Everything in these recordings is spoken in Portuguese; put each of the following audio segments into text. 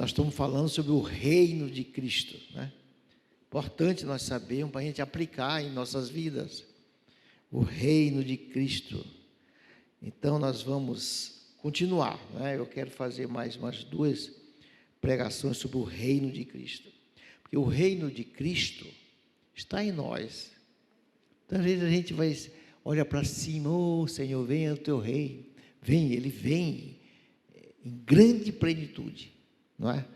nós estamos falando sobre o reino de Cristo, né? Importante nós sabermos para a gente aplicar em nossas vidas. O reino de Cristo. Então, nós vamos continuar, né? Eu quero fazer mais umas 2 pregações sobre o reino de Cristo. Porque o reino de Cristo está em nós. Então, às vezes a gente olha para cima, Senhor, venha o teu reino. Ele vem em grande plenitude, não é?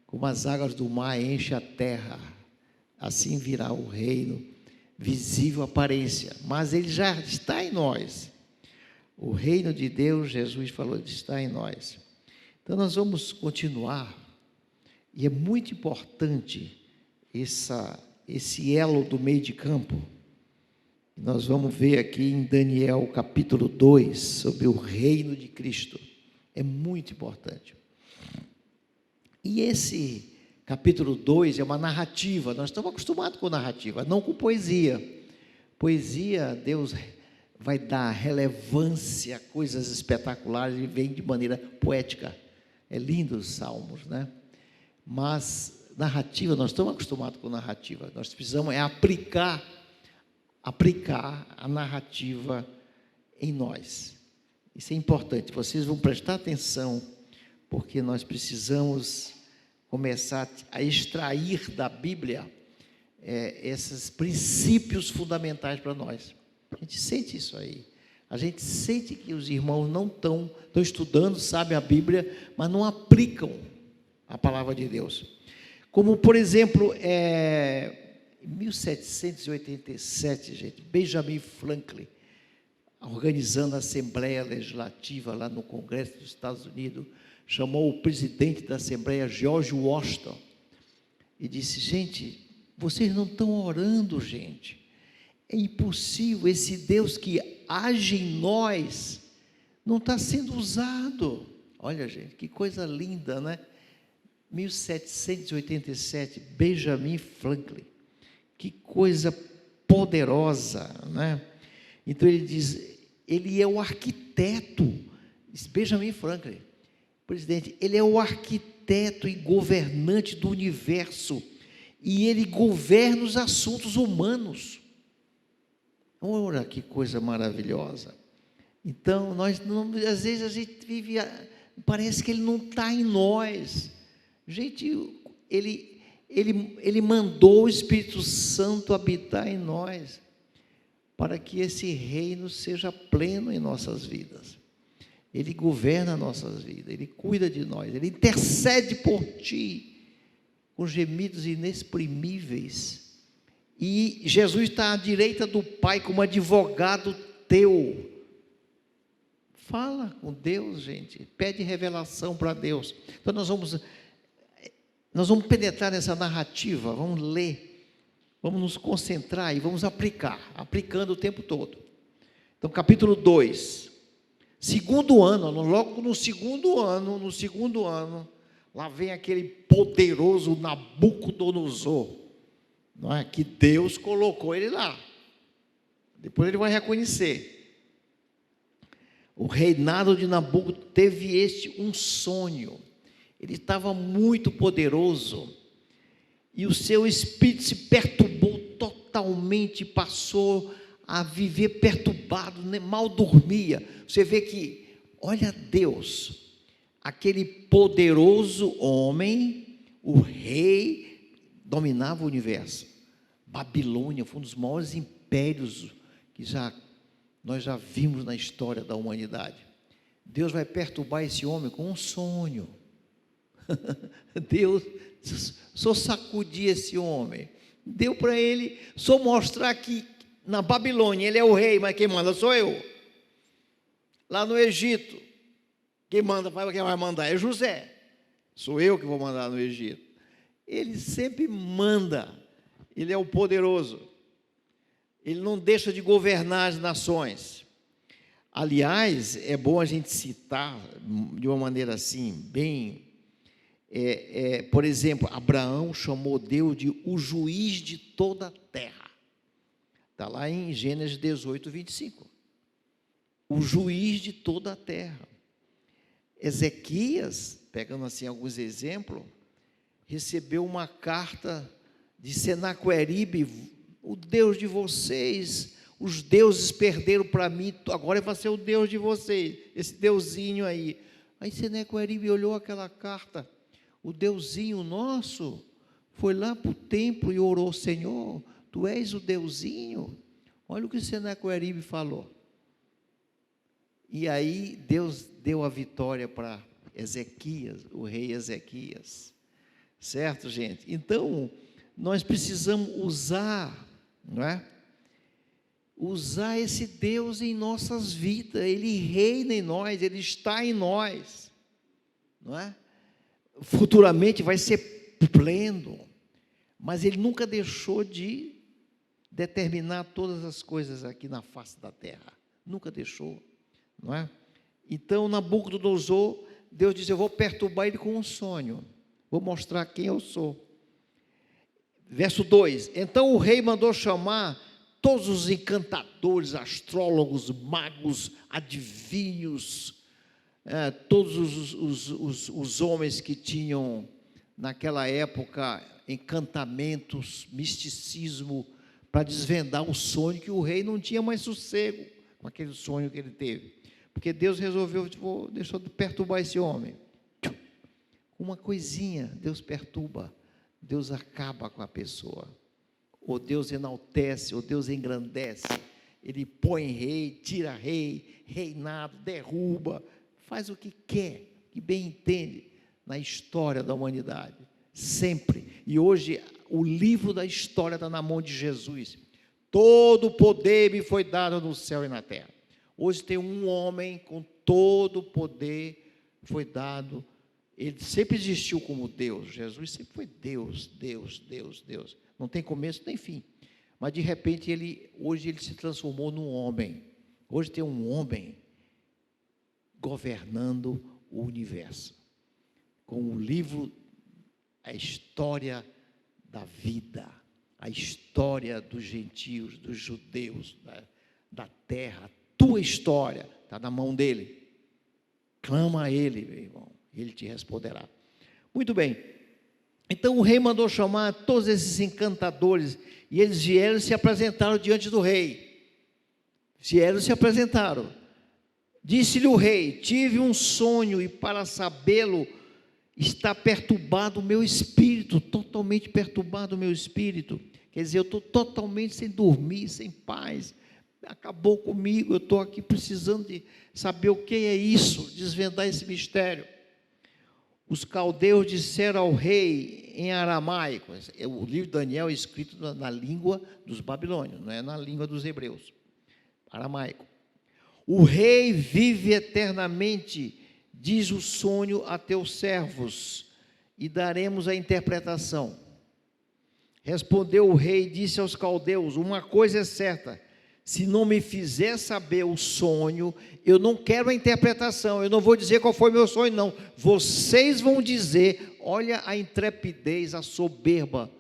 Como as águas do mar enchem a terra, assim virá o reino, visível aparência, mas ele já está em nós. O reino de Deus, Jesus falou, está em nós. Então nós vamos continuar, e é muito importante esse elo do meio de campo. Nós vamos ver aqui em Daniel capítulo 2, sobre o reino de Cristo. É muito importante. E esse capítulo 2 é uma narrativa. Nós estamos acostumados com narrativa, não com poesia. Poesia, Deus vai dar relevância a coisas espetaculares e vem de maneira poética. É lindo os salmos, né? Mas narrativa, nós estamos acostumados com narrativa. Nós precisamos aplicar a narrativa em nós. Isso é importante, vocês vão prestar atenção, porque nós precisamos começar a extrair da Bíblia esses princípios fundamentais para nós. A gente sente isso aí. A gente sente que os irmãos não estão estudando, sabem a Bíblia, mas não aplicam a palavra de Deus. Como, por exemplo, em 1787, gente, Benjamin Franklin, organizando a Assembleia Legislativa lá no Congresso dos Estados Unidos, chamou o presidente da Assembleia, George Washington, e disse: gente, vocês não estão orando, gente. É impossível, esse Deus que age em nós não está sendo usado. Olha, gente, que coisa linda, né? 1787, Benjamin Franklin. Que coisa poderosa, né? Então ele diz, ele é o arquiteto, Benjamin Franklin, presidente, ele é o arquiteto e governante do universo, e ele governa os assuntos humanos. Ora, que coisa maravilhosa. Então, às vezes a gente vive, parece que ele não está em nós. Gente, ele mandou o Espírito Santo habitar em nós, para que esse reino seja pleno em nossas vidas. Ele governa nossas vidas, Ele cuida de nós, Ele intercede por ti, com gemidos inexprimíveis. E Jesus está à direita do Pai como advogado teu. Fala com Deus, gente, pede revelação para Deus. Então nós vamos penetrar nessa narrativa, vamos ler, vamos nos concentrar e vamos aplicando o tempo todo. Então, capítulo 2, segundo ano, logo no segundo ano, lá vem aquele poderoso Nabucodonosor, não é? Que Deus colocou ele lá. Depois ele vai reconhecer. O reinado de Nabucodonosor teve um sonho. Ele estava muito poderoso, e o seu espírito se perturbou totalmente, passou a viver perturbado, mal dormia. Você vê que, olha Deus, aquele poderoso homem, o rei, dominava o universo. Babilônia foi um dos maiores impérios que nós já vimos na história da humanidade. Deus vai perturbar esse homem com um sonho. Deus só sacudir esse homem, deu para ele só mostrar que na Babilônia ele é o rei, mas quem manda sou eu. Lá no Egito, quem vai mandar é José, sou eu que vou mandar no Egito. Ele sempre manda, ele é o poderoso, ele não deixa de governar as nações. Aliás, é bom a gente citar de uma maneira assim, bem... por exemplo, Abraão chamou Deus de o juiz de toda a terra. Está lá em Gênesis 18, 25. O juiz de toda a terra. Ezequias, pegando assim alguns exemplos, recebeu uma carta de Senaqueribe: o Deus de vocês, os deuses perderam para mim, agora vai ser o Deus de vocês, esse deusinho aí. Aí Senaqueribe olhou aquela carta, o deusinho nosso foi lá para o templo e orou: Senhor, tu és o deusinho. Olha o que Senaqueribe falou. E aí Deus deu a vitória para Ezequias, o rei Ezequias. Certo, gente? Então, nós precisamos usar, não é? Usar esse Deus em nossas vidas. Ele reina em nós, Ele está em nós, não é? Futuramente vai ser pleno, mas Ele nunca deixou de determinar todas as coisas aqui na face da terra, nunca deixou, não é? Então, Nabucodonosor, Deus diz: eu vou perturbar ele com um sonho, vou mostrar quem eu sou. Verso 2: então o rei mandou chamar todos os encantadores, astrólogos, magos, adivinhos, todos os homens que tinham naquela época encantamentos, misticismo, para desvendar o sonho, que o rei não tinha mais sossego com aquele sonho que ele teve, porque Deus resolveu, deixou de perturbar esse homem. Uma coisinha, Deus perturba, Deus acaba com a pessoa, ou Deus enaltece, ou Deus engrandece, Ele põe rei, tira rei, reinado, derruba, faz o que quer, que bem entende, na história da humanidade, sempre. E hoje o livro da história está na mão de Jesus. Todo o poder me foi dado no céu e na terra. Hoje tem um homem com todo o poder, foi dado. Ele sempre existiu como Deus. Jesus sempre foi Deus, Deus, Deus, Deus. Não tem começo nem fim. Mas de repente hoje ele se transformou num homem. Hoje tem um homem governando o universo, com o livro, a história da vida, a história dos gentios, dos judeus, da terra. Tua história está na mão dele. Clama a ele, meu irmão, ele te responderá. Muito bem. Então o rei mandou chamar todos esses encantadores, e eles vieram e se apresentaram diante do rei. Vieram e se apresentaram. Disse-lhe o rei: tive um sonho, e para sabê-lo está perturbado o meu espírito, totalmente perturbado o meu espírito. Quer dizer, eu estou totalmente sem dormir, sem paz, acabou comigo, eu estou aqui precisando de saber o que é isso, desvendar esse mistério. Os caldeus disseram ao rei em aramaico, o livro de Daniel é escrito na língua dos babilônios, não é na língua dos hebreus, aramaico. O rei vive eternamente, diz o sonho a teus servos, e daremos a interpretação. Respondeu o rei e disse aos caldeus: uma coisa é certa, se não me fizer saber o sonho, eu não quero a interpretação, eu não vou dizer qual foi meu sonho, não. Vocês vão dizer. Olha a intrepidez, a soberba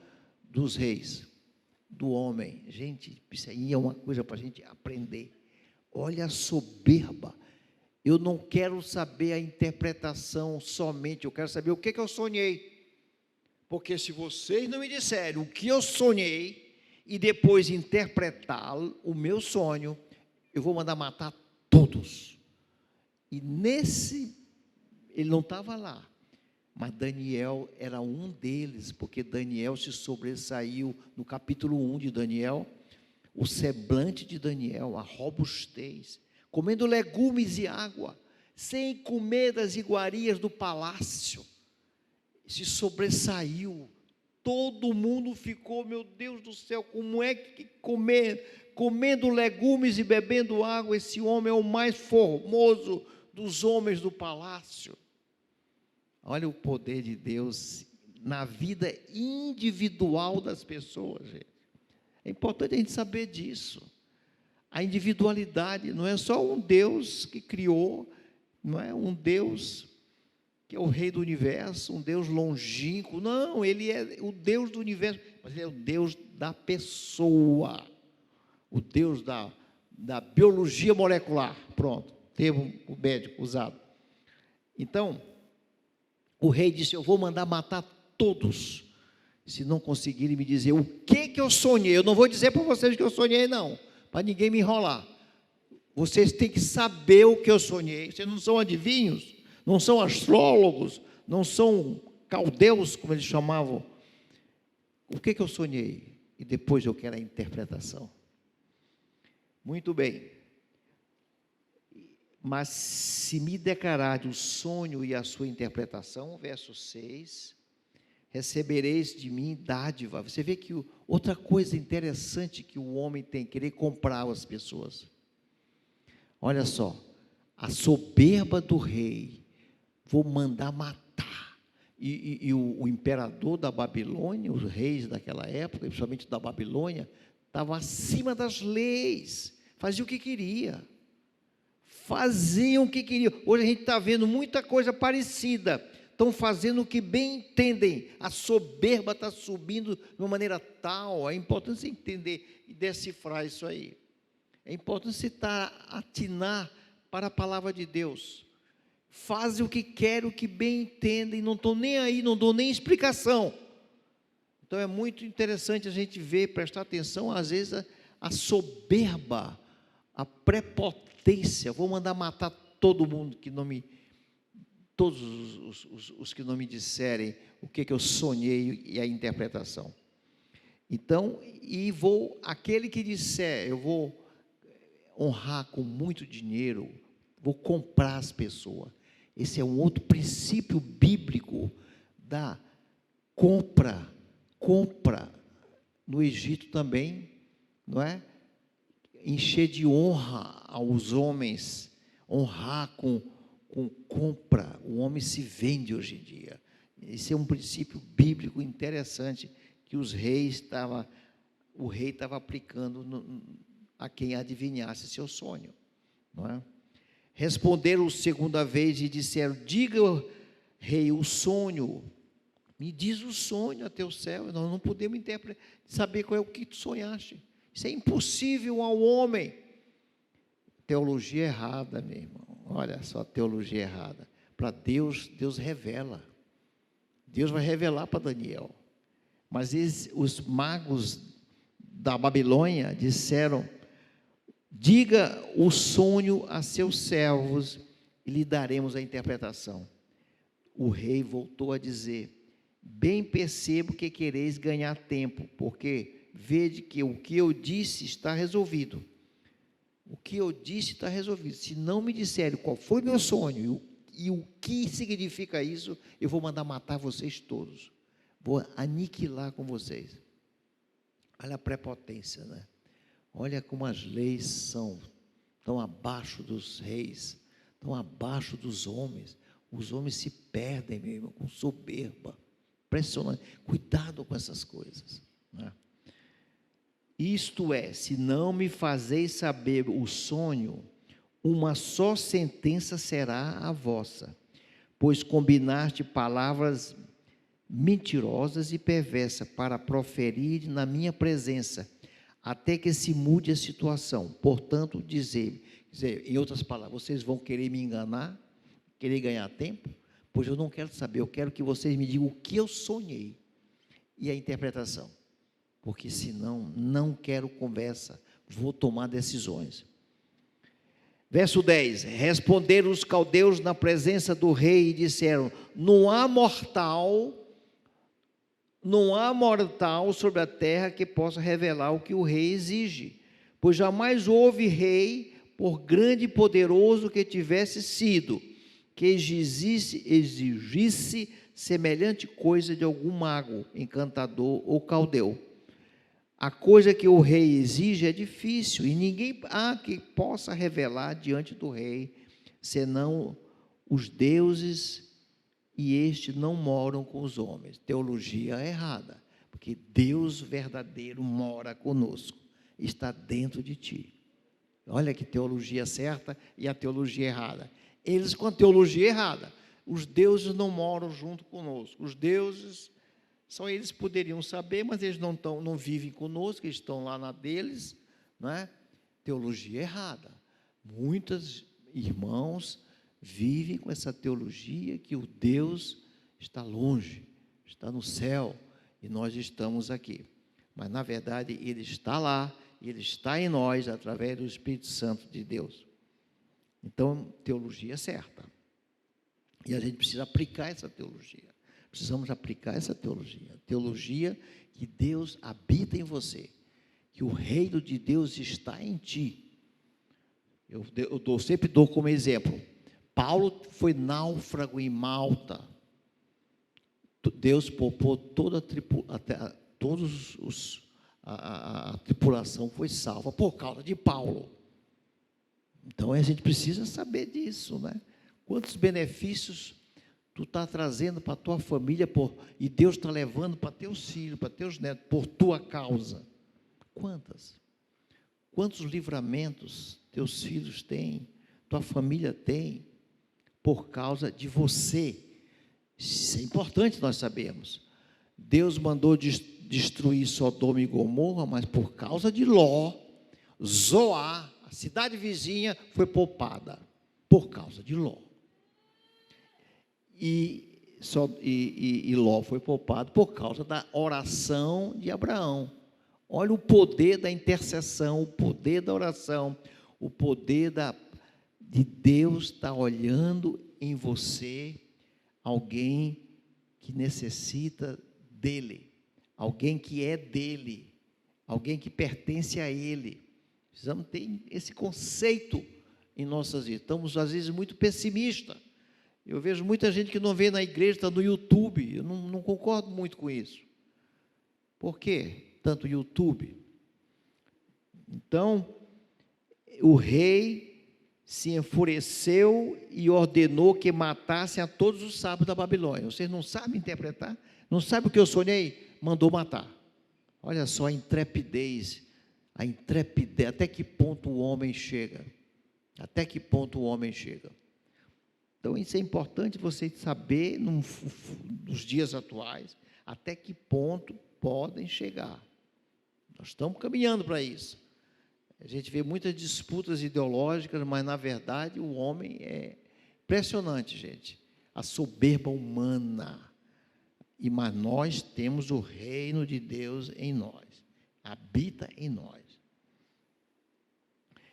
dos reis, do homem. Gente, isso aí é uma coisa para a gente aprender. Olha a soberba. Eu não quero saber a interpretação somente, eu quero saber o que eu sonhei. Porque se vocês não me disserem o que eu sonhei, e depois interpretar o meu sonho, eu vou mandar matar todos. E ele não estava lá, mas Daniel era um deles, porque Daniel se sobressaiu no capítulo 1 de Daniel, o semblante de Daniel, a robustez, comendo legumes e água, sem comer das iguarias do palácio, se sobressaiu. Todo mundo ficou: meu Deus do céu, como é que comendo legumes e bebendo água, esse homem é o mais formoso dos homens do palácio. Olha o poder de Deus na vida individual das pessoas, gente. É importante a gente saber disso. A individualidade não é só um Deus que criou, não é um Deus que é o rei do universo, um Deus longínquo. Não, ele é o Deus do universo, mas ele é o Deus da pessoa, o Deus da biologia molecular. Pronto, termo médico usado. Então, o rei disse: eu vou mandar matar todos, se não conseguirem me dizer o que eu sonhei. Eu não vou dizer para vocês que eu sonhei, não, para ninguém me enrolar. Vocês têm que saber o que eu sonhei. Vocês não são adivinhos, não são astrólogos, não são caldeus, como eles chamavam. O que eu sonhei? E depois eu quero a interpretação. Muito bem. Mas se me declarar o sonho e a sua interpretação, verso 6, recebereis de mim dádiva. Você vê que outra coisa interessante que o homem tem, querer comprar as pessoas. Olha só, a soberba do rei, vou mandar matar. E o imperador da Babilônia, os reis daquela época, principalmente da Babilônia, estava acima das leis, fazia o que queria. Faziam o que queriam. Hoje a gente está vendo muita coisa parecida. Estão fazendo o que bem entendem. A soberba está subindo de uma maneira tal. É importante você entender e decifrar isso aí. É importante você atinar para a palavra de Deus. Fazem o que querem, o que bem entendem, não estão nem aí, não dão nem explicação. Então é muito interessante a gente ver, prestar atenção, às vezes a soberba, a prepotência. Vou mandar matar todo mundo que não me, todos os que não me disserem o que eu sonhei e a interpretação. Então, aquele que disser, eu vou honrar com muito dinheiro, vou comprar as pessoas. Esse é um outro princípio bíblico da compra. No Egito também, não é? Encher de honra aos homens, honrar com compra. O homem se vende hoje em dia. Esse é um princípio bíblico interessante que o rei estava aplicando a quem adivinhasse seu sonho, não é? Responderam segunda vez e disseram: diga, rei, o sonho. Me diz o sonho a teu céu. Nós não podemos saber qual é o que tu sonhaste. Isso é impossível ao homem. Teologia errada, meu irmão. Olha só, teologia errada. Para Deus, Deus revela. Deus vai revelar para Daniel. Mas os magos da Babilônia disseram: diga o sonho a seus servos e lhe daremos a interpretação. O rei voltou a dizer: bem percebo que quereis ganhar tempo, porque vede que o que eu disse está resolvido. O que eu disse está resolvido. Se não me disserem qual foi meu sonho e o que significa isso, eu vou mandar matar vocês todos. Vou aniquilar com vocês. Olha a prepotência, né? Olha como as leis estão abaixo dos reis, estão abaixo dos homens. Os homens se perdem, meu irmão, com soberba. Impressionante. Cuidado com essas coisas, né? Isto é, se não me fazeis saber o sonho, uma só sentença será a vossa, pois combinaste palavras mentirosas e perversas para proferir na minha presença, até que se mude a situação. Portanto, em outras palavras, vocês vão querer me enganar, querer ganhar tempo? Pois eu não quero saber, eu quero que vocês me digam o que eu sonhei e a interpretação, porque senão não quero conversa, vou tomar decisões. Verso 10, responderam os caldeus na presença do rei e disseram: não há mortal sobre a terra que possa revelar o que o rei exige, pois jamais houve rei, por grande e poderoso que tivesse sido, que exigisse semelhante coisa de algum mago, encantador ou caldeu. A coisa que o rei exige é difícil, e ninguém há que possa revelar diante do rei, senão os deuses, e estes não moram com os homens. Teologia errada, porque Deus verdadeiro mora conosco, está dentro de ti. Olha que teologia certa e a teologia errada. Eles com a teologia errada. Os deuses não moram junto conosco. Os deuses, só eles poderiam saber, mas eles não vivem conosco, eles estão lá na deles, não é? Teologia errada. Muitos irmãos vivem com essa teologia que o Deus está longe, está no céu e nós estamos aqui. Mas, na verdade, Ele está lá, Ele está em nós, através do Espírito Santo de Deus. Então, teologia é certa. E a gente precisa aplicar essa teologia. Precisamos aplicar essa teologia. Teologia que Deus habita em você, que o reino de Deus está em ti. Eu sempre dou como exemplo. Paulo foi náufrago em Malta. Deus poupou toda a tripulação foi salva por causa de Paulo. Então a gente precisa saber disso, né? Quantos benefícios tu está trazendo para a tua família e Deus está levando para teus filhos, para teus netos, por tua causa. Quantas? Quantos livramentos teus filhos têm, tua família tem, por causa de você? Isso é importante nós sabermos. Deus mandou destruir Sodoma e Gomorra, mas por causa de Ló, Zoar, a cidade vizinha, foi poupada, por causa de Ló. E Ló foi poupado por causa da oração de Abraão. Olha o poder da intercessão, o poder da oração, o poder de Deus estar olhando em você alguém que necessita dele, alguém que é dele, alguém que pertence a ele. Precisamos ter esse conceito em nossas vidas. Estamos, às vezes, muito pessimistas. Eu vejo muita gente que não vê na igreja, está no YouTube. Eu não concordo muito com isso. Por quê? Tanto YouTube. Então, o rei se enfureceu e ordenou que matassem a todos os sábios da Babilônia. Vocês não sabem interpretar? Não sabem o que eu sonhei? Mandou matar. Olha só a intrepidez, até que ponto o homem chega. Até que ponto o homem chega. Então, isso é importante você saber, nos dias atuais, até que ponto podem chegar. Nós estamos caminhando para isso. A gente vê muitas disputas ideológicas, mas, na verdade, o homem é impressionante, gente. A soberba humana. Mas nós temos o reino de Deus em nós. Habita em nós.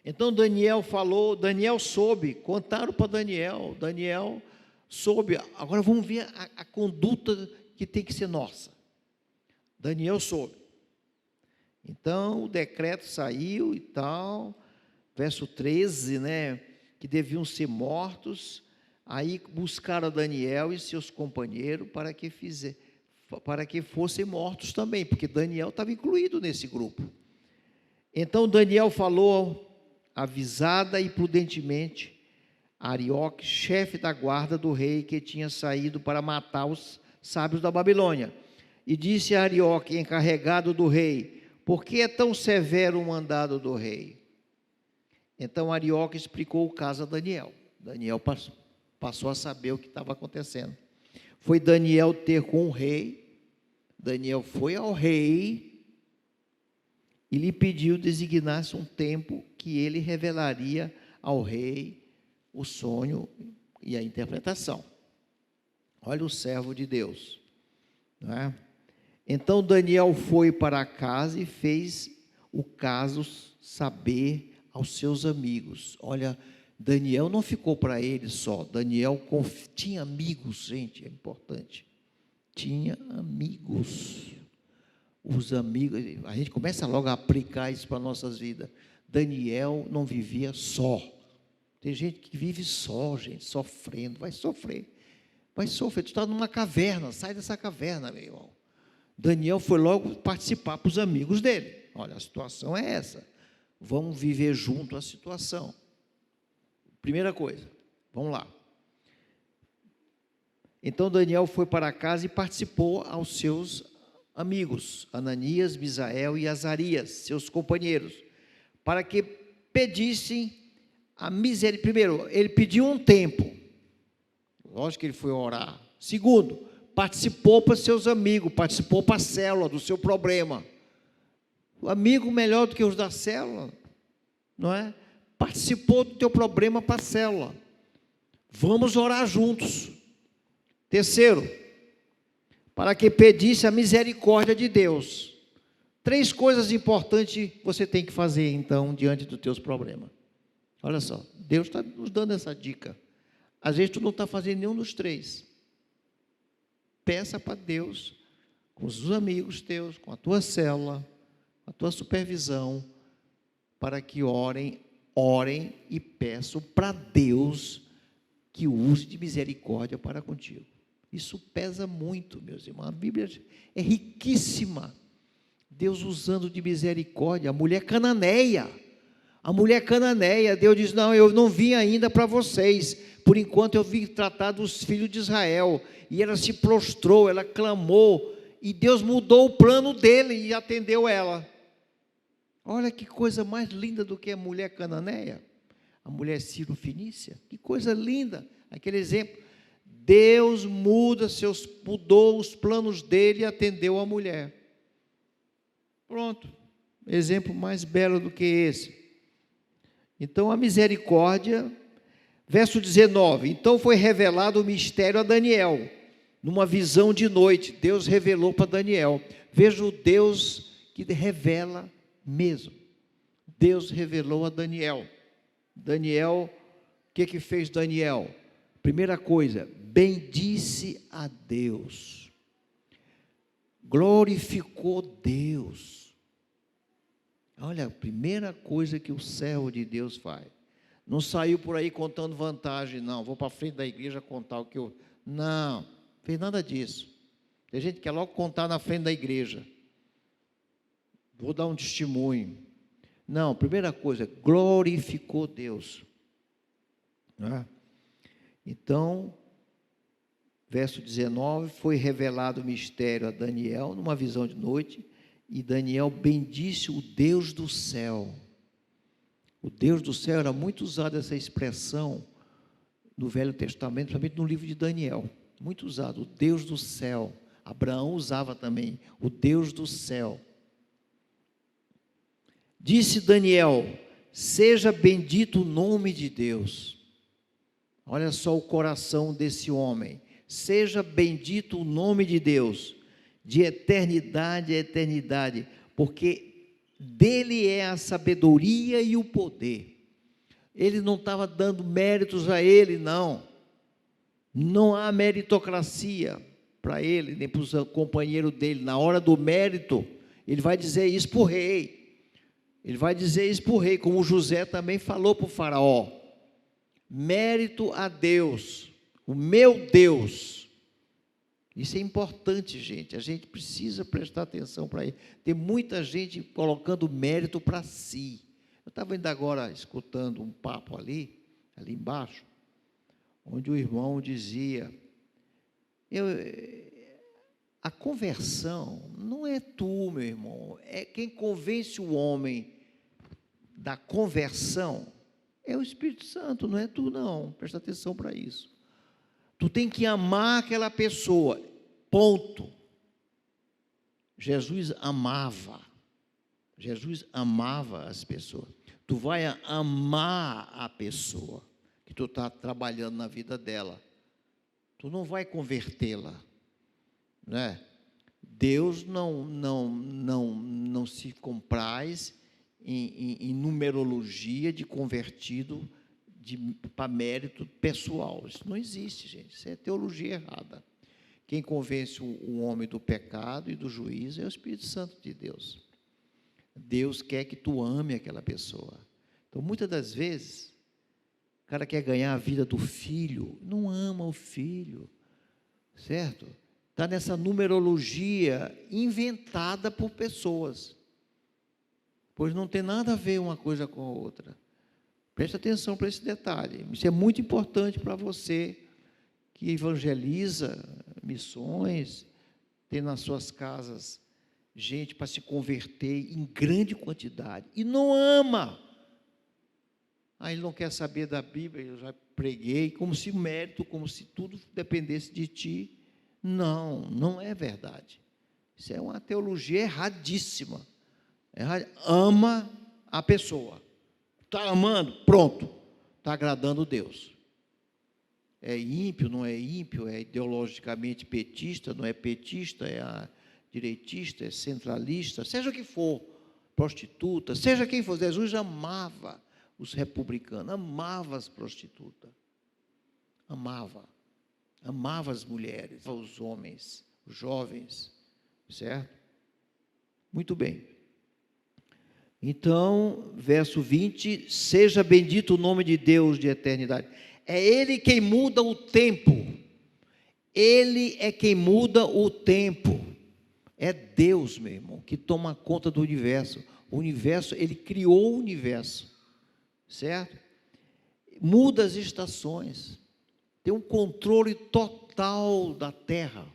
Então, Daniel falou, Daniel soube, contaram para Daniel, Daniel soube. Agora vamos ver a conduta que tem que ser nossa. Daniel soube. Então, o decreto saiu e tal, verso 13, né, que deviam ser mortos. Aí buscaram Daniel e seus companheiros para que fossem mortos também, porque Daniel estava incluído nesse grupo. Então, Daniel falou avisada e prudentemente a Arioque, chefe da guarda do rei, que tinha saído para matar os sábios da Babilônia. E disse a Arioque, encarregado do rei: por que é tão severo o mandado do rei? Então Arioque explicou o caso a Daniel. Daniel passou a saber o que estava acontecendo. Foi Daniel ter com o rei. Daniel foi ao rei e lhe pediu designasse um tempo que ele revelaria ao rei o sonho e a interpretação. Olha o servo de Deus, não é? Então Daniel foi para casa e fez o caso saber aos seus amigos. Olha, Daniel não ficou para ele só. Daniel tinha amigos, gente, é importante. Tinha amigos. Os amigos, a gente começa logo a aplicar isso para nossas vidas. Daniel não vivia só. Tem gente que vive só, gente, sofrendo. Vai sofrer. Tu está numa caverna, sai dessa caverna, meu irmão. Daniel foi logo participar para os amigos dele. Olha, a situação é essa. Vamos viver junto a situação. Primeira coisa, vamos lá. Então Daniel foi para casa e participou aos seus amigos, Ananias, Misael e Azarias, seus companheiros, para que pedissem a misericórdia. Primeiro, ele pediu um tempo. Lógico que ele foi orar. Segundo, participou para seus amigos, participou para a célula do seu problema. O amigo melhor do que os da célula, não é? Participou do teu problema para a célula. Vamos orar juntos. Terceiro, para que pedisse a misericórdia de Deus. 3 coisas importantes você tem que fazer, então, diante dos teus problemas. Olha só, Deus está nos dando essa dica. Às vezes tu não está fazendo nenhum dos 3. Peça para Deus, com os amigos teus, com a tua célula, com a tua supervisão, para que orem e peçam para Deus que use de misericórdia para contigo. Isso pesa muito, meus irmãos. A Bíblia é riquíssima. Deus usando de misericórdia. A mulher cananeia, Deus diz, não, eu não vim ainda para vocês, por enquanto eu vim tratar dos filhos de Israel. E ela se prostrou, ela clamou, e Deus mudou o plano dele e atendeu ela. Olha que coisa mais linda do que a mulher cananeia, a mulher Ciro-fenícia, que coisa linda, aquele exemplo. Deus mudou os planos dele e atendeu a mulher. Pronto, exemplo mais belo do que esse. Então a misericórdia, verso 19, então foi revelado o mistério a Daniel, numa visão de noite, Deus revelou para Daniel. Veja o Deus que revela mesmo. Deus revelou a Daniel. Daniel, o que fez Daniel? Primeira coisa, bendisse a Deus, glorificou Deus. Olha, a primeira coisa que o servo de Deus faz, não saiu por aí contando vantagem, não, vou para frente da igreja contar o que eu, não, fez nada disso. Tem gente que quer logo contar na frente da igreja, vou dar um testemunho. Não, primeira coisa, glorificou Deus. Não é? Então, verso 19, foi revelado o mistério a Daniel, numa visão de noite, e Daniel bendisse o Deus do céu. O Deus do céu era muito usado essa expressão no Velho Testamento, principalmente no livro de Daniel, muito usado, o Deus do céu. Abraão usava também, o Deus do céu. Disse Daniel, seja bendito o nome de Deus. Olha só o coração desse homem. Seja bendito o nome de Deus, de eternidade a eternidade, porque dele é a sabedoria e o poder. Ele não estava dando méritos a ele, não. Não há meritocracia para ele, nem para o companheiro dele. Na hora do mérito, ele vai dizer isso para o rei. Ele vai dizer isso para o rei, como José também falou para o faraó. Mérito a Deus, o meu Deus. Isso é importante, gente. A gente precisa prestar atenção para isso. Tem muita gente colocando mérito para si. Eu estava ainda agora escutando um papo ali embaixo, onde o irmão dizia, a conversão não é tu, meu irmão, é quem convence o homem da conversão, é o Espírito Santo, não é tu não, presta atenção para isso. Tu tem que amar aquela pessoa, ponto. Jesus amava as pessoas. Tu vai amar a pessoa que tu está trabalhando na vida dela. Tu não vai convertê-la, né? Deus não se compraz em numerologia de convertido para mérito pessoal. Isso não existe, gente. Isso é teologia errada. Quem convence o homem do pecado e do juízo é o Espírito Santo de Deus. Deus quer que tu ame aquela pessoa. Então, muitas das vezes, o cara quer ganhar a vida do filho, não ama o filho, certo? Está nessa numerologia inventada por pessoas, pois não tem nada a ver uma coisa com a outra. Preste atenção para esse detalhe, isso é muito importante para você que evangeliza missões, tem nas suas casas gente para se converter em grande quantidade, e não ama. Ele não quer saber da Bíblia, eu já preguei, como se mérito, como se tudo dependesse de ti. Não é verdade. Isso é uma teologia erradíssima. Ama a pessoa. Está amando? Pronto. Está agradando Deus. é ímpio, não é ímpio, é ideologicamente petista, não é petista, é direitista, é centralista, seja o que for, prostituta, seja quem for. Jesus amava os republicanos, amava as prostitutas, amava as mulheres, os homens, os jovens, certo? Muito bem. Então, verso 20, seja bendito o nome de Deus de eternidade. É Ele quem muda o tempo. Ele é quem muda o tempo. É Deus, meu irmão, que toma conta do universo. O universo, Ele criou o universo, certo? Muda as estações. Tem um controle total da terra.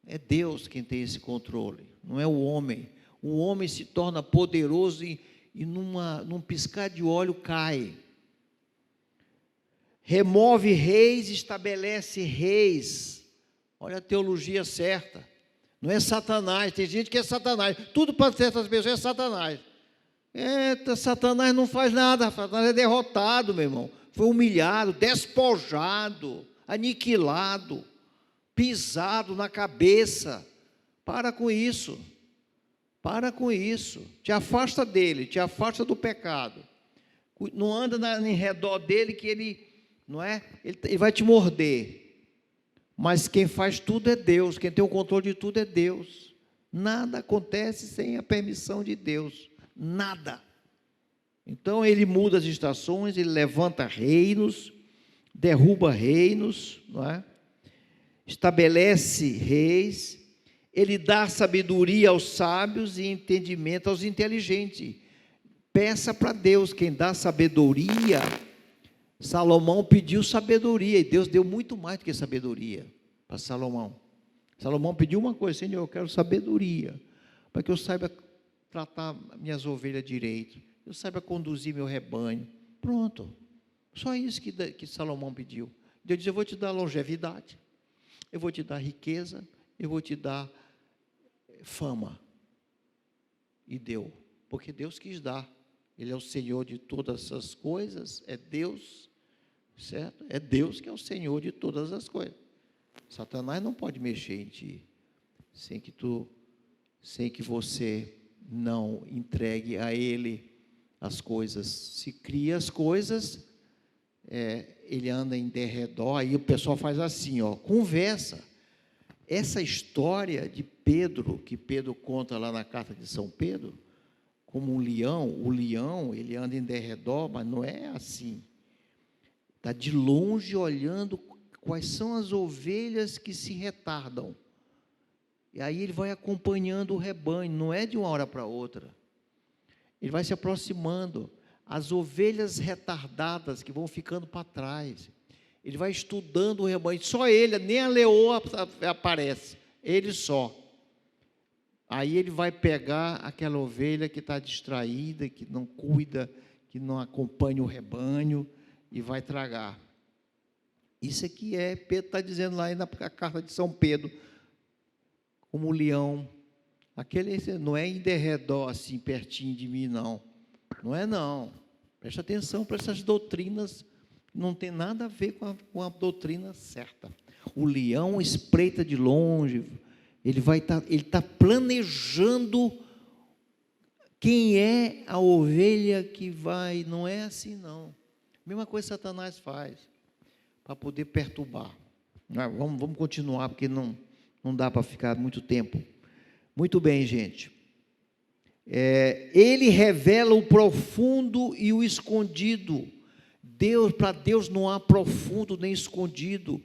É Deus quem tem esse controle, não é o homem. O homem se torna poderoso e num piscar de olho cai. Remove reis, estabelece reis. Olha a teologia certa. Não é Satanás, tem gente que é Satanás. Tudo para certas pessoas é Satanás. Satanás não faz nada, Satanás é derrotado, meu irmão. Foi humilhado, despojado, aniquilado, pisado na cabeça. Para com isso. Para com isso. Te afasta dele, te afasta do pecado. Não anda em redor dele que ele, não é? Ele vai te morder. Mas quem faz tudo é Deus, quem tem o controle de tudo é Deus. Nada acontece sem a permissão de Deus. Nada. Então ele muda as estações, ele levanta reinos, derruba reinos, não é? Estabelece reis, ele dá sabedoria aos sábios e entendimento aos inteligentes. Peça para Deus, quem dá sabedoria. Salomão pediu sabedoria, e Deus deu muito mais do que sabedoria para Salomão. Salomão pediu uma coisa: Senhor, eu quero sabedoria, para que eu saiba tratar minhas ovelhas direito, eu saiba conduzir meu rebanho. Pronto, só isso que Salomão pediu. Deus disse: eu vou te dar longevidade, eu vou te dar riqueza, eu vou te dar fama. E deu, porque Deus quis dar. Ele é o Senhor de todas essas coisas, é Deus, certo? É Deus que é o Senhor de todas as coisas. Satanás não pode mexer em ti, sem que você não entregue a ele as coisas. Se cria as coisas, ele anda em derredor, aí o pessoal faz assim, conversa. Essa história de Pedro, que Pedro conta lá na carta de São Pedro, como um leão, o leão, ele anda em derredor, mas não é assim. Está de longe olhando quais são as ovelhas que se retardam. E aí ele vai acompanhando o rebanho, não é de uma hora para outra. Ele vai se aproximando. As ovelhas retardadas que vão ficando para trás. Ele vai estudando o rebanho, só ele, nem a leoa aparece, ele só. Aí ele vai pegar aquela ovelha que está distraída, que não cuida, que não acompanha o rebanho, e vai tragar. Isso aqui Pedro está dizendo lá na carta de São Pedro, como o leão. Aquele não é em derredor, assim, pertinho de mim, não. Não é, não. Preste atenção para essas doutrinas, não tem nada a ver com a doutrina certa. O leão espreita de longe, ele está planejando quem é a ovelha que vai. Não é assim, não. A mesma coisa que Satanás faz, para poder perturbar. Vamos continuar, porque não dá para ficar muito tempo. Muito bem, gente. Ele revela o profundo e o escondido. Para Deus não há profundo nem escondido.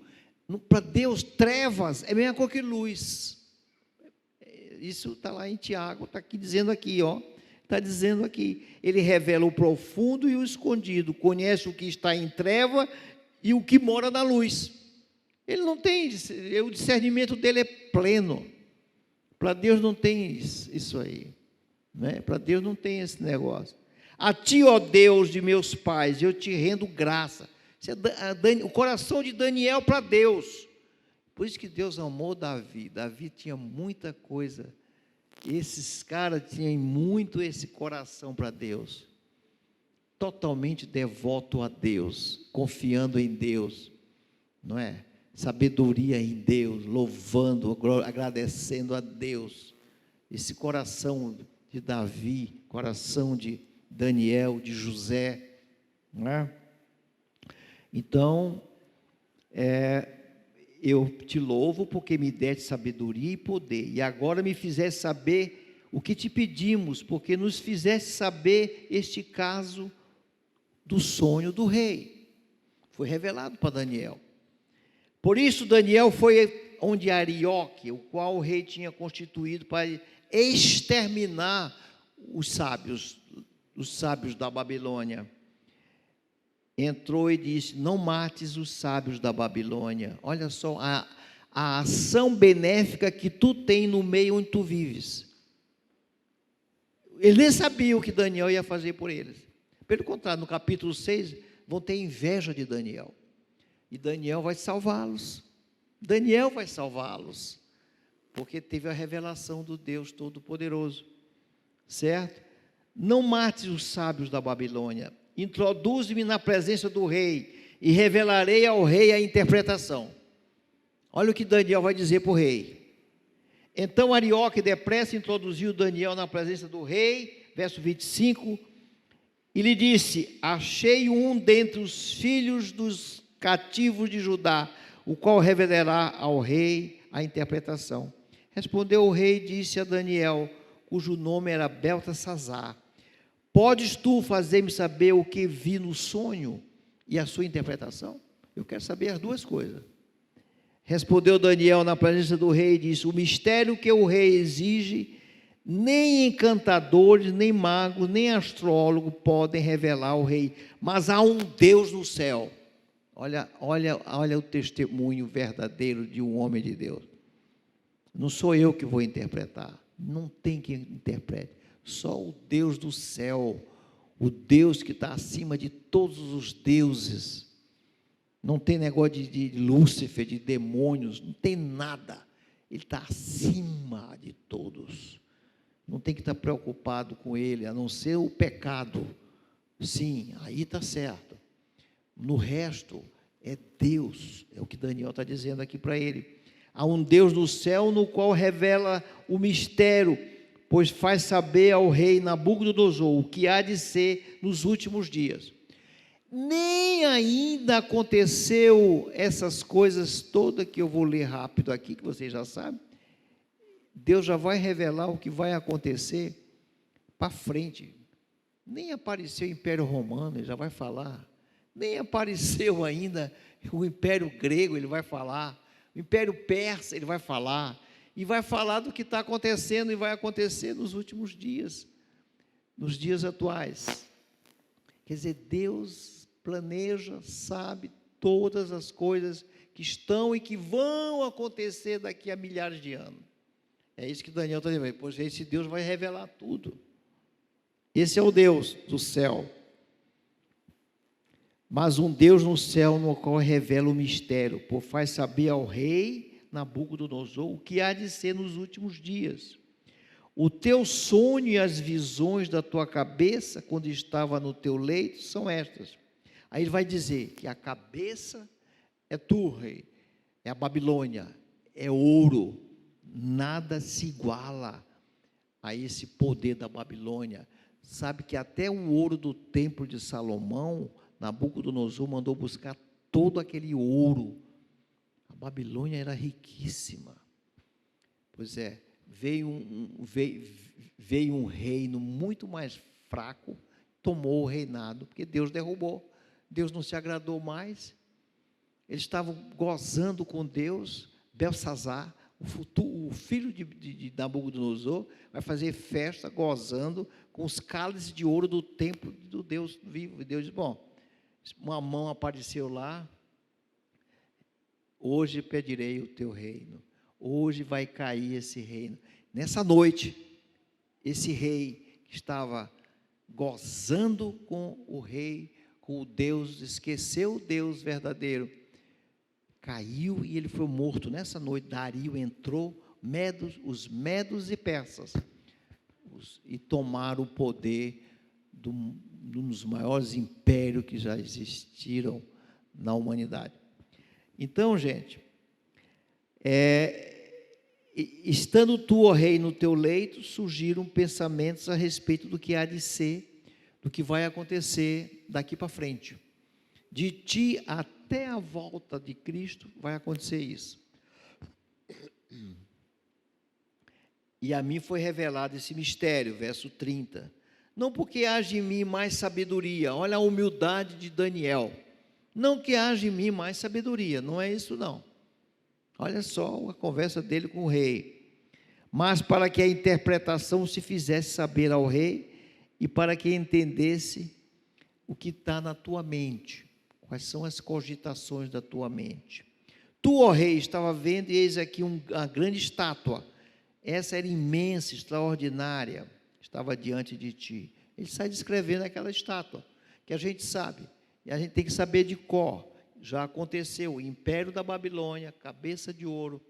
Para Deus, trevas é a mesma coisa que luz. Isso está lá em Tiago, está aqui dizendo aqui, está dizendo aqui, ele revela o profundo e o escondido, conhece o que está em treva e o que mora na luz. Ele não tem, o discernimento dele é pleno. Para Deus não tem isso aí, né? Para Deus não tem esse negócio. A ti, ó Deus de meus pais, eu te rendo graça. Isso é o coração de Daniel para Deus. Por isso que Deus amou Davi. Davi tinha muita coisa. Esses caras tinham muito esse coração para Deus. Totalmente devoto a Deus, confiando em Deus. não é? Sabedoria em Deus, louvando, agradecendo a Deus. Esse coração de Davi, coração de Daniel, de José, não é? Então, eu te louvo porque me deste sabedoria e poder, e agora me fizeste saber o que te pedimos, porque nos fizeste saber este caso do sonho do rei. Foi revelado para Daniel. Por isso Daniel foi onde Arioque, o qual o rei tinha constituído para exterminar os sábios da Babilônia. Entrou e disse: não mates os sábios da Babilônia. Olha só a ação benéfica que tu tem no meio onde tu vives. Eles nem sabiam o que Daniel ia fazer por eles. Pelo contrário, no capítulo 6, vão ter inveja de Daniel. E Daniel vai salvá-los. Daniel vai salvá-los. Porque teve a revelação do Deus Todo-Poderoso. Certo? Não mates os sábios da Babilônia. Introduz-me na presença do rei e revelarei ao rei a interpretação. Olha o que Daniel vai dizer para o rei. Então Arioque depressa introduziu Daniel na presença do rei, verso 25, e lhe disse: achei um dentre os filhos dos cativos de Judá, o qual revelará ao rei a interpretação. Respondeu o rei e disse a Daniel, cujo nome era Beltesazar: podes tu fazer-me saber o que vi no sonho e a sua interpretação? Eu quero saber as duas coisas. Respondeu Daniel na presença do rei e disse: o mistério que o rei exige, nem encantadores, nem magos, nem astrólogos podem revelar ao rei, mas há um Deus no céu. Olha o testemunho verdadeiro de um homem de Deus. Não sou eu que vou interpretar, não tem quem interprete, só o Deus do céu, o Deus que está acima de todos os deuses. Não tem negócio de Lúcifer, de demônios, não tem nada. Ele está acima de todos. Não tem que estar preocupado com ele, a não ser o pecado. Sim, aí está certo. No resto, é Deus, é o que Daniel está dizendo aqui para ele. Há um Deus no céu no qual revela o mistério, pois faz saber ao rei Nabucodonosor o que há de ser nos últimos dias. Nem ainda aconteceu essas coisas todas que eu vou ler rápido aqui, que vocês já sabem. Deus já vai revelar o que vai acontecer para frente. Nem apareceu o Império Romano, ele já vai falar. Nem apareceu ainda o Império Grego, ele vai falar. O Império Persa, ele vai falar. E vai falar do que está acontecendo e vai acontecer nos últimos dias, nos dias atuais. Quer dizer, Deus planeja, sabe todas as coisas que estão e que vão acontecer daqui a milhares de anos. É isso que Daniel está dizendo. Pois esse Deus vai revelar tudo. Esse é o Deus do céu. Mas um Deus no céu no qual revela o mistério, por faz saber ao rei Nabucodonosor o que há de ser nos últimos dias. O teu sonho e as visões da tua cabeça, quando estava no teu leito, são estas. Aí ele vai dizer que a cabeça é tu, rei, é a Babilônia, é ouro, nada se iguala a esse poder da Babilônia. Sabe que até o ouro do templo de Salomão, Nabucodonosor mandou buscar todo aquele ouro. A Babilônia era riquíssima. Pois é, veio um reino muito mais fraco, tomou o reinado, porque Deus derrubou. Deus não se agradou mais. Eles estavam gozando com Deus. Beltesazar, o filho de Nabucodonosor, vai fazer festa, gozando com os cálices de ouro do templo do Deus vivo. E Deus diz: bom, uma mão apareceu lá, hoje pedirei o teu reino, hoje vai cair esse reino. Nessa noite, esse rei que estava gozando com o rei, com o Deus, esqueceu o Deus verdadeiro, caiu e ele foi morto. Nessa noite, Dario entrou, os medos e persas, e tomaram o poder de um dos maiores impérios que já existiram na humanidade. Então, gente, estando tu, ó rei, no teu leito, surgiram pensamentos a respeito do que há de ser, do que vai acontecer daqui para frente. De ti até a volta de Cristo vai acontecer isso. E a mim foi revelado esse mistério, verso 30. Não porque haja em mim mais sabedoria, olha a humildade de Daniel. Não que haja em mim mais sabedoria, não é isso não. Olha só a conversa dele com o rei. Mas para que a interpretação se fizesse saber ao rei e para que entendesse o que está na tua mente. Quais são as cogitações da tua mente? Tu, ó rei, estava vendo e eis aqui uma grande estátua. Essa era imensa, extraordinária, estava diante de ti. Ele sai descrevendo aquela estátua, que a gente sabe, e a gente tem que saber de cor. Já aconteceu, o Império da Babilônia, cabeça de ouro,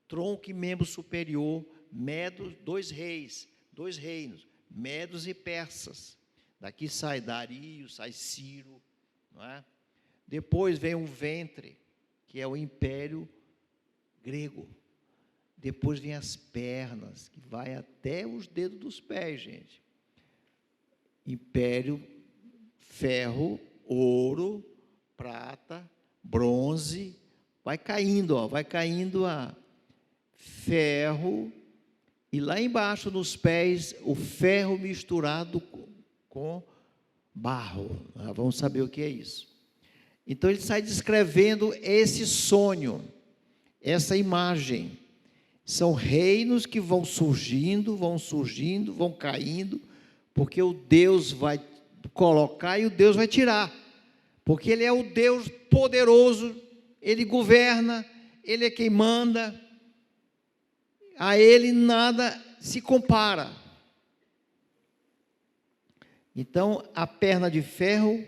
tronco e membro superior, Medos, dois reinos, Medos e Persas. Daqui sai Dario, sai Ciro, não é? Depois vem um ventre, que é o Império grego. Depois vem as pernas, que vai até os dedos dos pés, gente. Império, ferro, ouro, prata, bronze, vai caindo, ó, vai caindo a ferro, e lá embaixo nos pés, o ferro misturado com barro. Vamos saber o que é isso. Então ele sai descrevendo esse sonho, essa imagem. São reinos que vão surgindo, vão caindo, porque o Deus vai colocar e o Deus vai tirar. Porque Ele é o Deus poderoso, Ele governa, Ele é quem manda, a Ele nada se compara. Então, a perna de ferro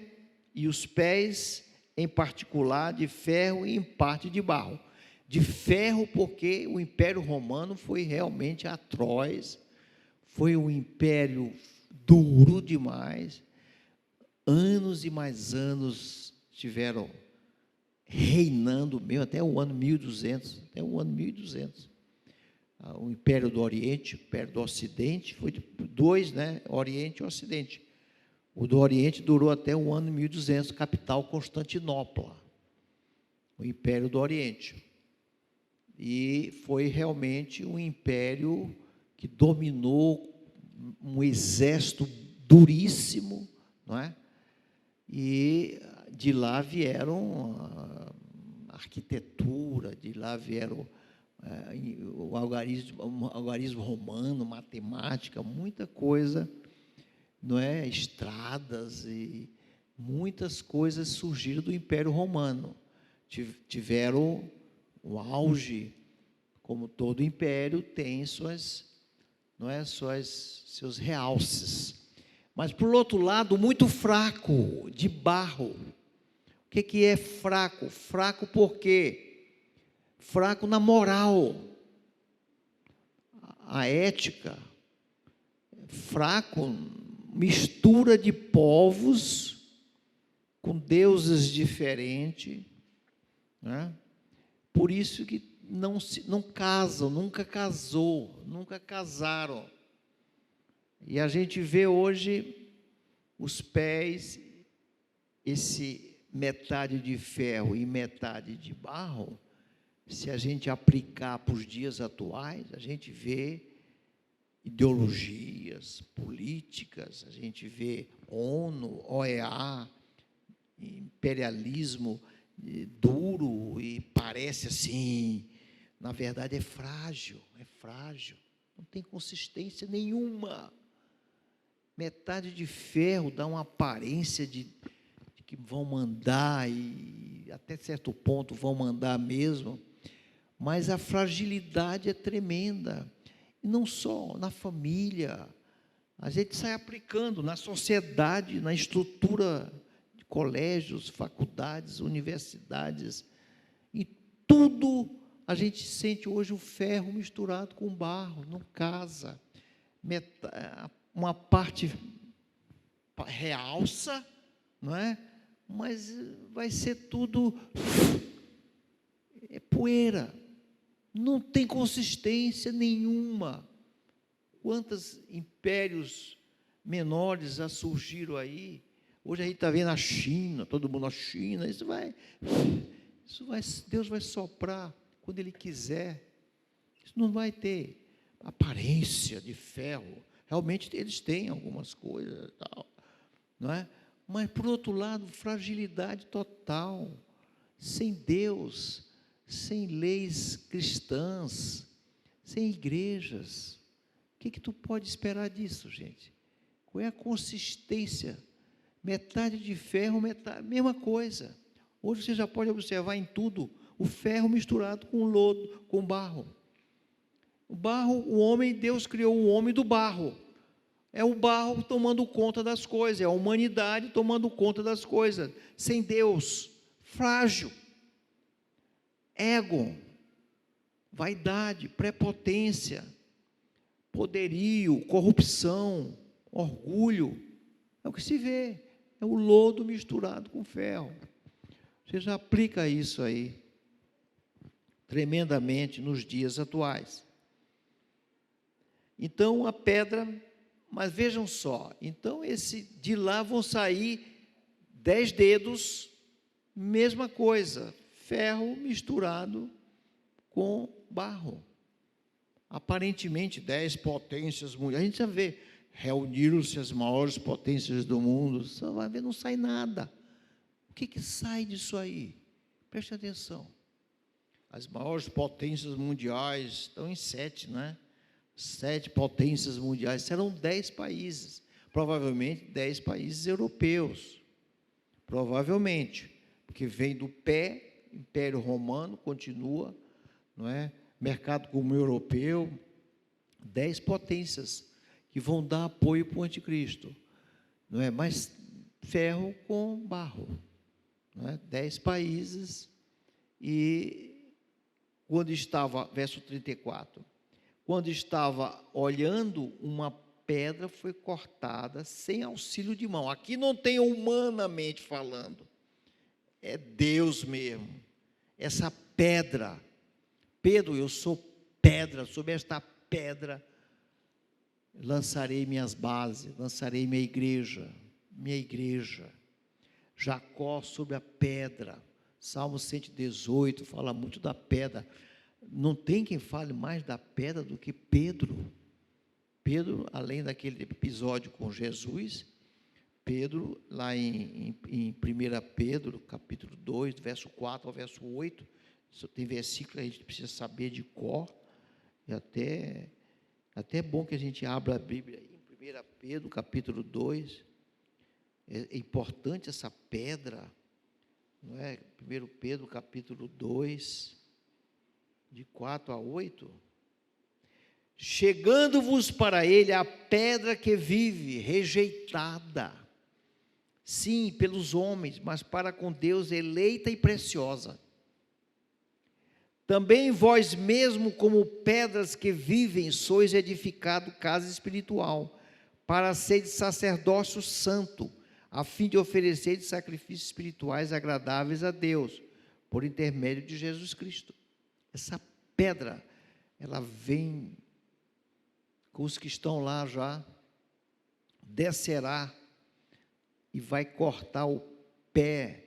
e os pés, em particular, de ferro e em parte de barro. De ferro, porque o Império Romano foi realmente atroz, foi um império duro demais, anos e mais anos tiveram reinando, mesmo até o ano 1200, o Império do Oriente, o Império do Ocidente, foi dois, né, Oriente e Ocidente. O do Oriente durou até o ano 1200, capital Constantinopla, o Império do Oriente. E foi realmente um império que dominou um exército duríssimo, não é? E de lá vieram a arquitetura, de lá vieram o algarismo romano, matemática, muita coisa, não é? Estradas e muitas coisas surgiram do Império Romano. Tiveram o auge, como todo império, tem seus realces. Mas, por outro lado, muito fraco, de barro. O que é fraco? Fraco por quê? Fraco na moral, a ética. Fraco, mistura de povos, com deuses diferentes, né? Por isso que não casam, nunca casaram. E a gente vê hoje os pés, esse metade de ferro e metade de barro, se a gente aplicar para os dias atuais, a gente vê ideologias políticas, a gente vê ONU, OEA, imperialismo duro e parece assim, na verdade é frágil, não tem consistência nenhuma. Metade de ferro dá uma aparência de que vão mandar, e até certo ponto vão mandar mesmo, mas a fragilidade é tremenda, e não só na família, a gente sai aplicando na sociedade, na estrutura de colégios, faculdades, universidades, e tudo a gente sente hoje o ferro misturado com barro, não casa, uma parte realça, não é? Mas vai ser tudo é poeira, não tem consistência nenhuma. Quantos impérios menores já surgiram aí? Hoje a gente está vendo a China, todo mundo na China, Deus vai soprar quando Ele quiser. Isso não vai ter aparência de ferro. Realmente eles têm algumas coisas, tal, não é? Mas, por outro lado, fragilidade total, sem Deus, sem leis cristãs, sem igrejas. O que tu pode esperar disso, gente? Qual é a consistência? Metade de ferro, metade, mesma coisa. Hoje você já pode observar em tudo o ferro misturado com lodo, com barro. O barro, Deus criou o homem do barro. É o barro tomando conta das coisas, é a humanidade tomando conta das coisas, sem Deus, frágil, ego, vaidade, prepotência, poderio, corrupção, orgulho, é o que se vê, é o lodo misturado com ferro. Você já aplica isso aí, tremendamente, nos dias atuais. Então, a pedra, mas vejam só, então de lá vão sair 10 dedos, mesma coisa, ferro misturado com barro. Aparentemente 10 potências mundiais, a gente já vê, reuniram-se as maiores potências do mundo, só vai ver, não sai nada. O que sai disso aí? Preste atenção. As maiores potências mundiais estão em 7, não é? 7 potências mundiais, serão 10 países, provavelmente 10 países europeus, provavelmente, porque vem do pé, Império Romano, continua, não é? Mercado comum europeu, 10 potências que vão dar apoio para o anticristo, não é? Mas ferro com barro, não é? 10 países, e quando estava, verso 34, quando estava olhando, uma pedra foi cortada sem auxílio de mão. Aqui não tem humanamente falando, é Deus mesmo. Essa pedra, Pedro, eu sou pedra, sobre esta pedra lançarei minhas bases, lançarei minha igreja. Jacó sobre a pedra. Salmo 118 fala muito da pedra. Não tem quem fale mais da pedra do que Pedro. Pedro, além daquele episódio com Jesus, Pedro, lá em 1 Pedro, capítulo 2, do verso 4 ao verso 8, tem versículo que a gente precisa saber de cor, e até é bom que a gente abra a Bíblia em 1 Pedro, capítulo 2, é importante essa pedra, não é? 1 Pedro, capítulo 2, de 4 a 8, chegando-vos para ele a pedra que vive, rejeitada, sim, pelos homens, mas para com Deus eleita e preciosa. Também vós mesmo, como pedras que vivem, sois edificado casa espiritual, para ser sacerdócio santo, a fim de oferecer sacrifícios espirituais agradáveis a Deus, por intermédio de Jesus Cristo. Essa pedra, ela vem com os que estão lá já, descerá e vai cortar o pé,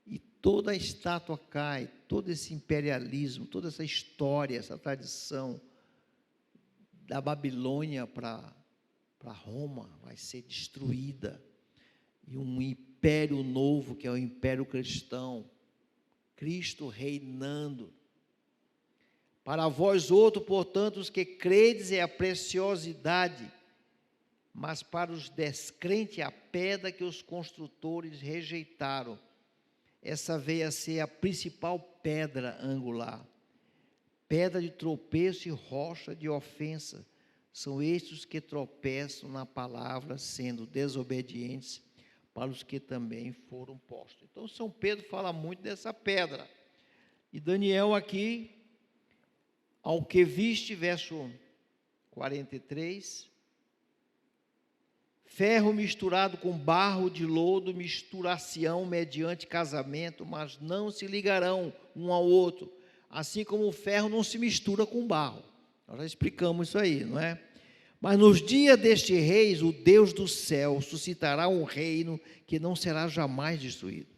e toda a estátua cai, todo esse imperialismo, toda essa história, essa tradição da Babilônia para Roma vai ser destruída, e um império novo, que é o império cristão, Cristo reinando. Para vós outro, portanto, os que credes é a preciosidade, mas para os descrentes a pedra que os construtores rejeitaram. Essa veio a ser a principal pedra angular, pedra de tropeço e rocha de ofensa. São estes que tropeçam na palavra, sendo desobedientes para os que também foram postos. Então, São Pedro fala muito dessa pedra. E Daniel aqui, ao que viste, verso 43, ferro misturado com barro de lodo, misturar-se-ão mediante casamento, mas não se ligarão um ao outro, assim como o ferro não se mistura com barro. Nós já explicamos isso aí, não é? Mas nos dias deste reis, o Deus do céu suscitará um reino que não será jamais destruído.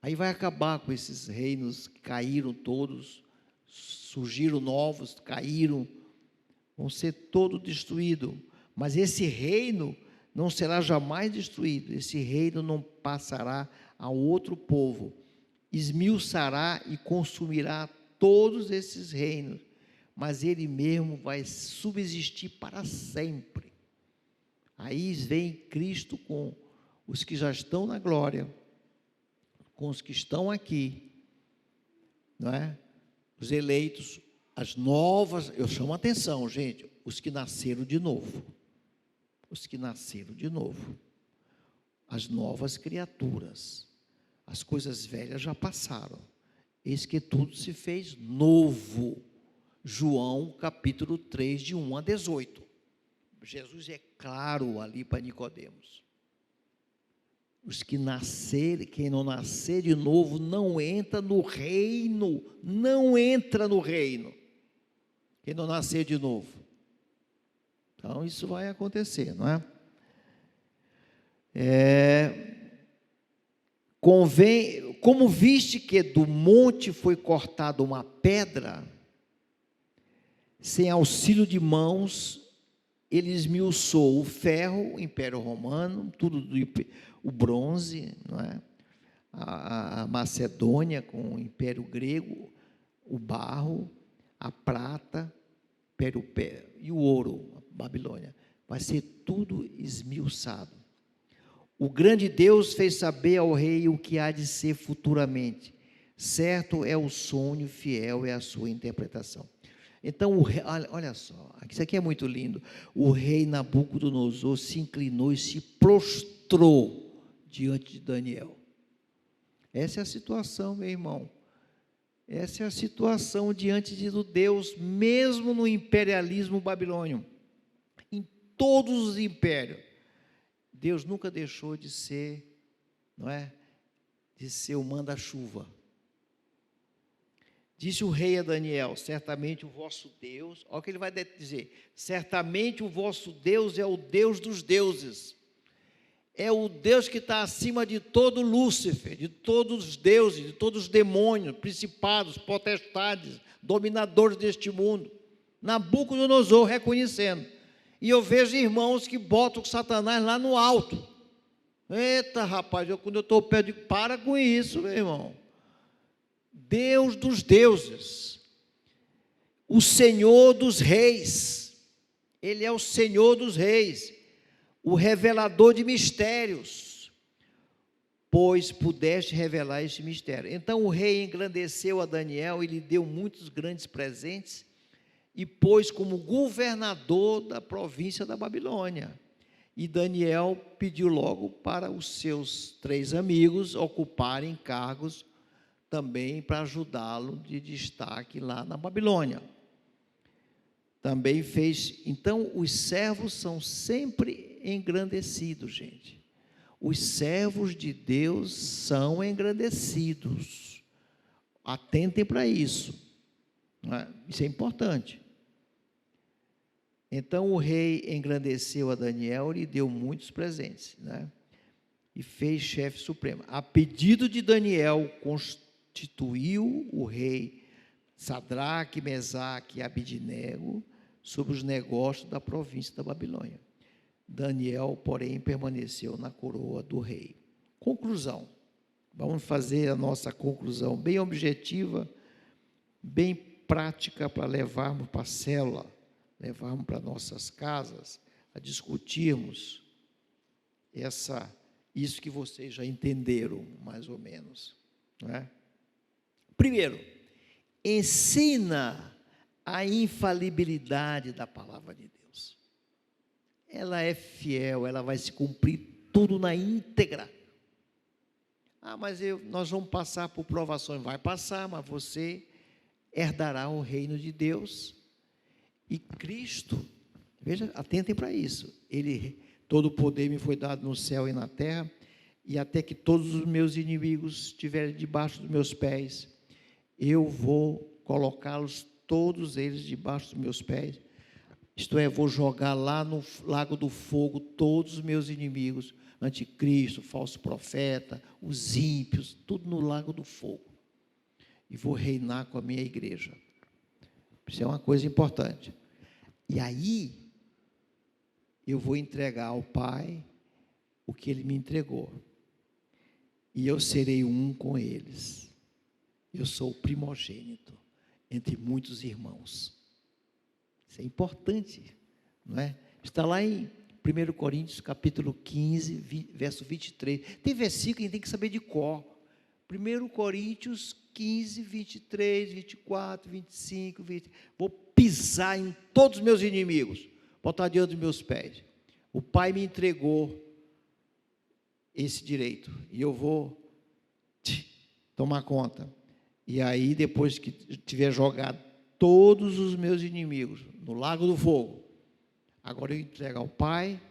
Aí vai acabar com esses reinos que caíram todos, surgiram novos, caíram, vão ser todos destruídos. Mas esse reino não será jamais destruído, esse reino não passará a outro povo, esmiuçará e consumirá todos esses reinos, mas ele mesmo vai subsistir para sempre. Aí vem Cristo com os que já estão na glória, com os que estão aqui, não é? Os eleitos, as novas, eu chamo a atenção, gente, os que nasceram de novo. Os que nasceram de novo, as novas criaturas, as coisas velhas já passaram, eis que tudo se fez novo. João capítulo 3, de 1 a 18, Jesus é claro ali para Nicodemos, os que nascerem, quem não nascer de novo, não entra no reino, não entra no reino, quem não nascer de novo. Então, isso vai acontecer, não é? Como viste que do monte foi cortada uma pedra, sem auxílio de mãos, ele esmiuçou o ferro, o Império Romano, tudo o bronze, não é? A Macedônia com o Império Grego, o barro, a prata, e o ouro, a Babilônia, vai ser tudo esmiuçado. O grande Deus fez saber ao rei o que há de ser futuramente. Certo é o sonho, fiel é a sua interpretação. Então, olha só, isso aqui é muito lindo. O rei Nabucodonosor se inclinou e se prostrou diante de Daniel. Essa é a situação, meu irmão. Essa é a situação diante de Deus, mesmo no imperialismo babilônio. Em todos os impérios, Deus nunca deixou de ser, não é? De ser o manda-chuva. Disse o rei a Daniel: certamente o vosso Deus, olha o que ele vai dizer, certamente o vosso Deus é o Deus dos deuses, é o Deus que está acima de todo Lúcifer, de todos os deuses, de todos os demônios, principados, potestades, dominadores deste mundo. Nabucodonosor reconhecendo. E eu vejo irmãos que botam o Satanás lá no alto. Eita, rapaz, quando eu estou perto, eu digo, para com isso, meu irmão. Deus dos deuses, o Senhor dos reis, Ele é o Senhor dos reis, o revelador de mistérios, pois pudeste revelar este mistério. Então o rei engrandeceu a Daniel e lhe deu muitos grandes presentes, e pôs como governador da província da Babilônia. E Daniel pediu logo para os seus 3 amigos ocuparem cargos também para ajudá-lo de destaque lá na Babilônia. Também fez, então os servos são sempre engrandecidos, gente. Os servos de Deus são engrandecidos. Atentem para isso, não é? Isso é importante. Então o rei engrandeceu a Daniel e lhe deu muitos presentes, né? E fez chefe supremo. A pedido de Daniel, constituiu o rei Sadraque, Mesaque e Abidnego sobre os negócios da província da Babilônia. Daniel, porém, permaneceu na coroa do rei. Conclusão. Vamos fazer a nossa conclusão bem objetiva, bem prática para levarmos para a célula, levarmos para nossas casas, a discutirmos isso que vocês já entenderam, mais ou menos, não é? Primeiro, ensina a infalibilidade da palavra de Deus. Ela é fiel, ela vai se cumprir tudo na íntegra. Mas nós vamos passar por provações. Vai passar, mas você herdará o reino de Deus. E Cristo, veja, atentem para isso, Todo o poder me foi dado no céu e na terra, e até que todos os meus inimigos estiverem debaixo dos meus pés, eu vou colocá-los, todos eles, debaixo dos meus pés. Isto é, vou jogar lá no lago do fogo todos os meus inimigos, anticristo, falso profeta, os ímpios, tudo no lago do fogo. E vou reinar com a minha igreja. Isso é uma coisa importante. E aí, eu vou entregar ao Pai o que Ele me entregou. E eu serei um com eles. Eu sou o primogênito entre muitos irmãos. Isso é importante, não é? Está lá em 1 Coríntios, capítulo 15, verso 23. Tem versículo que a gente tem que saber de cor. 1 Coríntios 15, 23, 24, 25, 20. Vou pisar em todos os meus inimigos, botar diante dos meus pés. O Pai me entregou esse direito, e eu vou tomar conta. E aí, depois que tiver jogado todos os meus inimigos no lago do fogo, agora eu entrego ao Pai,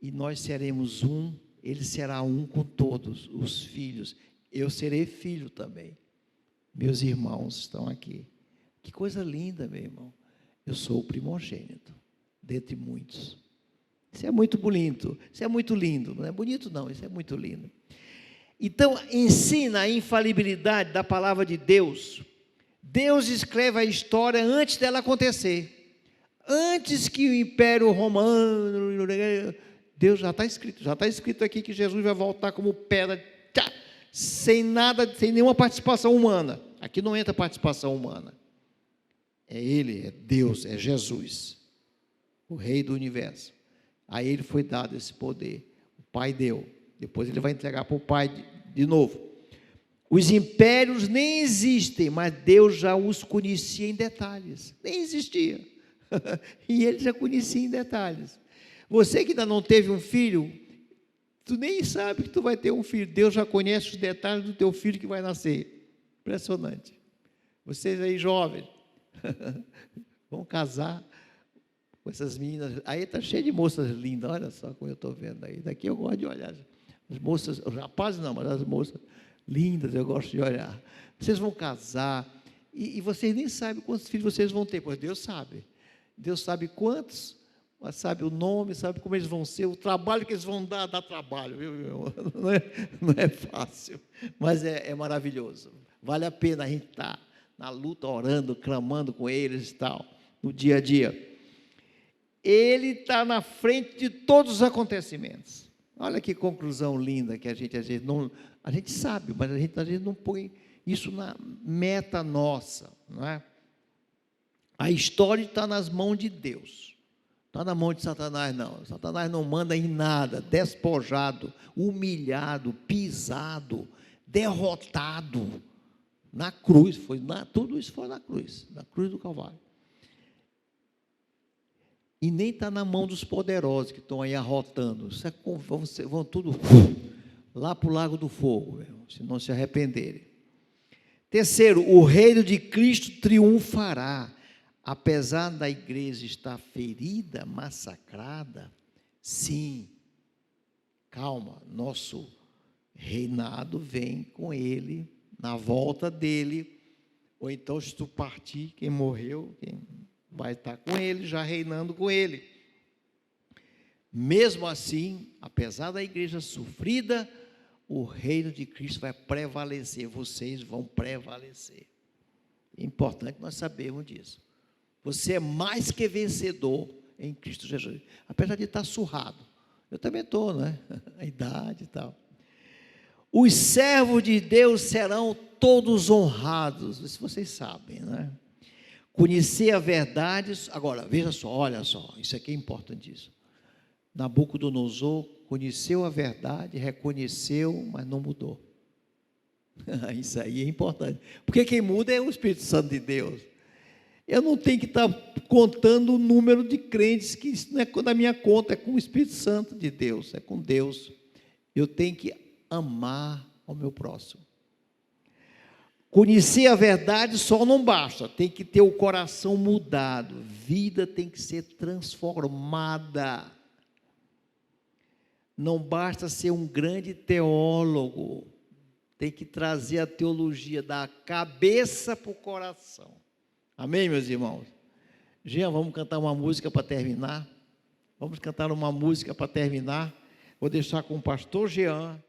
e nós seremos um, Ele será um com todos os filhos. Eu serei filho também. Meus irmãos estão aqui. Que coisa linda, meu irmão. Eu sou o primogênito, dentre muitos. Isso é muito bonito, isso é muito lindo. Não é bonito não, isso é muito lindo. Então, ensina a infalibilidade da palavra de Deus. Deus escreve a história antes dela acontecer. Antes que o Império Romano... Deus já está escrito aqui que Jesus vai voltar como pedra, sem nada, sem nenhuma participação humana. Aqui não entra participação humana. É Ele, é Deus, é Jesus, o Rei do Universo. A Ele foi dado esse poder, o Pai deu, depois Ele vai entregar para o Pai de novo. Os impérios nem existem, mas Deus já os conhecia em detalhes, nem existia, e Ele já conhecia em detalhes. Você que ainda não teve um filho, tu nem sabe que tu vai ter um filho, Deus já conhece os detalhes do teu filho que vai nascer. Impressionante. Vocês aí jovens, vão casar com essas meninas, aí está cheio de moças lindas, olha só como eu estou vendo aí, daqui eu gosto de olhar, as moças, os rapazes não, mas as moças lindas eu gosto de olhar. Vocês vão casar, e vocês nem sabem quantos filhos vocês vão ter, pois Deus sabe quantos, mas sabe o nome, sabe como eles vão ser, o trabalho que eles vão dar, dá trabalho, viu? Não é fácil, mas é maravilhoso, vale a pena a gente estar na luta, orando, clamando com eles e tal, no dia a dia. Ele está na frente de todos os acontecimentos. Olha que conclusão linda que a gente às vezes não, a gente sabe, mas a gente às vezes não põe isso na meta nossa, não é? A história está nas mãos de Deus. Está na mão de Satanás, não. Satanás não manda em nada, despojado, humilhado, pisado, derrotado, na cruz, tudo isso foi na cruz do Calvário. E nem está na mão dos poderosos que estão aí arrotando, vão tudo lá para o lago do fogo, se não se arrependerem. Terceiro, o reino de Cristo triunfará. Apesar da igreja estar ferida, massacrada, sim, calma, nosso reinado vem com Ele, na volta dEle, ou então se tu partir, quem morreu, quem vai estar com Ele, já reinando com Ele. Mesmo assim, apesar da igreja sofrida, o reino de Cristo vai prevalecer, vocês vão prevalecer. É importante nós sabermos disso. Você é mais que vencedor em Cristo Jesus, apesar de estar surrado. Eu também estou, não é? A idade e tal. Os servos de Deus serão todos honrados, isso vocês sabem, não é? Conhecer a verdade, agora, veja só, olha só, isso aqui é importantíssimo. Nabucodonosor conheceu a verdade, reconheceu, mas não mudou. Isso aí é importante, porque quem muda é o Espírito Santo de Deus. Eu não tenho que estar contando o número de crentes, que isso não é da minha conta, é com o Espírito Santo de Deus, é com Deus. Eu tenho que amar ao meu próximo. Conhecer a verdade só não basta, tem que ter o coração mudado, vida tem que ser transformada. Não basta ser um grande teólogo, tem que trazer a teologia da cabeça para o coração. Amém, meus irmãos? Jean, vamos cantar uma música para terminar? Vamos cantar uma música para terminar. Vou deixar com o pastor Jean.